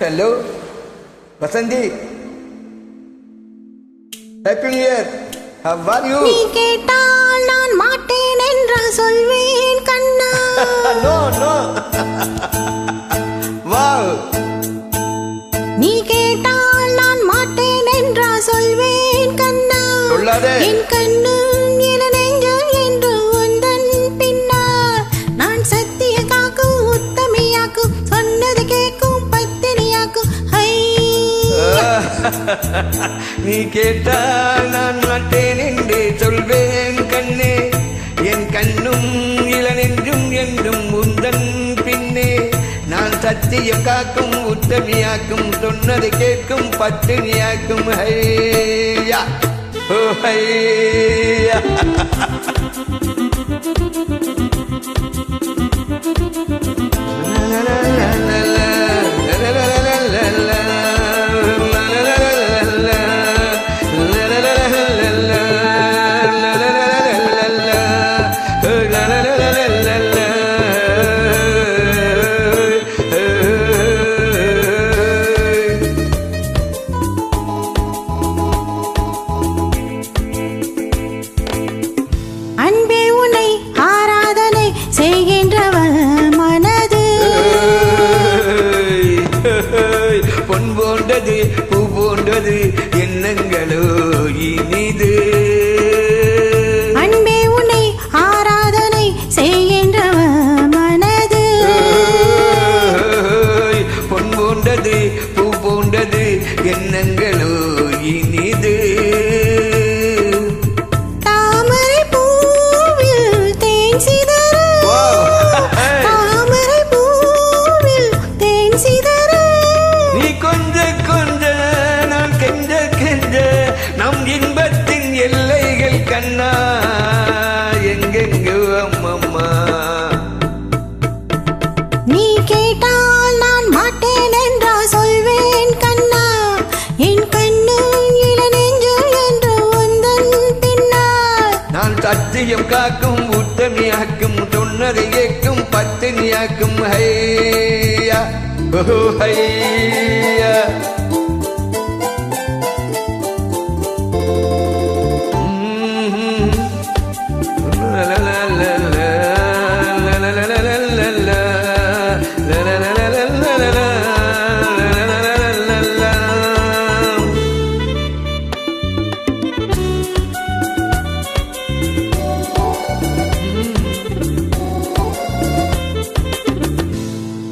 Hello Vasanthi, happy new year. How are you? நீ கேட்டால் நான் மாட்டேன் என்று சொல்வேன் கண்ணா. No, no. Wow. நீ கேட்டால் நான் மாட்டேன் என்று சொல்வேன் கண்ணா. சொல்லாதே. என் கண்ணும் என் நெஞ்சும் என்று உந்தன் பின்னால் நான் சத்திய காக்கும் உத்தமியாக்கும் சொன்னது கேட்கும் பத்தினியாக்கும். நீ கேட்டால் நான் மாட்டேன் என்று சொல்வேன் கண்ணே, என் கண்ணும் இளநெஞ்சும் என்றும் உந்தன் பின்னே நான் சத்தியம் காக்கும் உத்தமியாக்கும் சொன்னதை கேட்கும் பத்தினியாக்கும். ஹையா ஓ ஹையா. அன்பே உன்னை ஆராதனை செய்கின்றவள் மனது பொன் போன்றது பூ போன்றது எண்ணங்களோ இனிது. அன்பே உன்னை ஆராதனை செய்கின்றவள் மனது பொன் போன்றது பூ போன்றது எண்ணங்களோ இனிது. தாமரை பூவில் தேன் சிதற, தாமரை பூவில் தேன் சிதற, நீ கொஞ்ச கொஞ்ச நான் கெஞ்ச கெஞ்ச நம் இன்பத்தின் எல்லைகள் கண்ணா எங்கெங்கோ அம்மம்மா. நீ கேட்டால் நான் மாட்டேன் என்றா சொல்வேன் கண்ணா, என் கண்ணும் இளநெஞ்சும் என்று உந்தன் பின்னால் நான் சத்தியம் காக்கும் உத்தமியாக்கும் சொன்னதை கேட்கும் பத்தினியாக்கும். ஹையா ஓ ஹையா.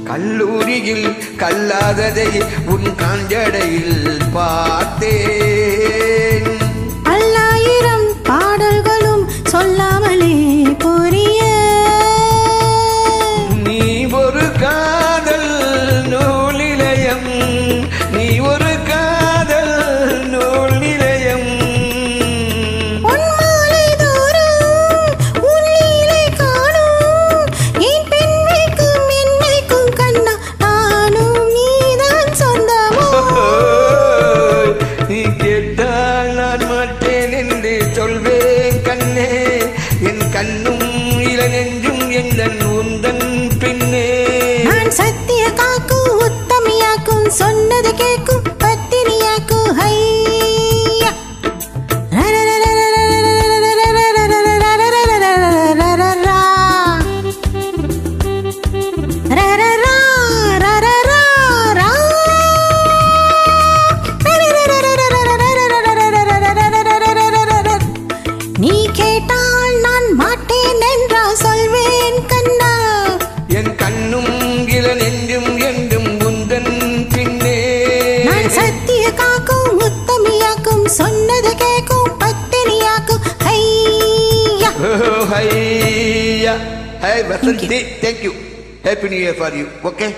கல்லூரியில் கல்லாததை உன் காஞ்சடையில் பார்த்தேன். பல்லாயிரம் பாடல்களும் சொல்லாமலே புரிய, நீ ஒரு காதல் நூலிலயம், நீ ஒரு காதல் நூலிலயம். உன் மாலை தோறும் உன் லீலை காணும், என் பெண்மைக்கும் மென்மைக்கும் கண்ணா நானும் நீதான் சொந்தமோ. நீ கேட்டால் நான் மாட்டேன் என்று சொல்வேன் கண்ணே, என் கண்ணும் இளநெஞ்சும் என் உந்தன் பின்னே நான் சத்திய காக்கும் உத்தமியாக்கும் சொன்னது கேட்கும் பத்தினியாக்கும். ஹையா நீ கேட்டால் நான் மாட்டேன் என்றா சொல்வேன் கண்ணா, என் கண்ணும் இளநெஞ்சும் என்றும் உந்தன் பின்னே நான் சத்திய காக்கும் உத்தமியாக்கும் சொன்னது கேட்கும் பத்தினியாக்கும். ஹையா ஹையா. Hey Vasanthi, thank you. Happy New Year for you. Okay.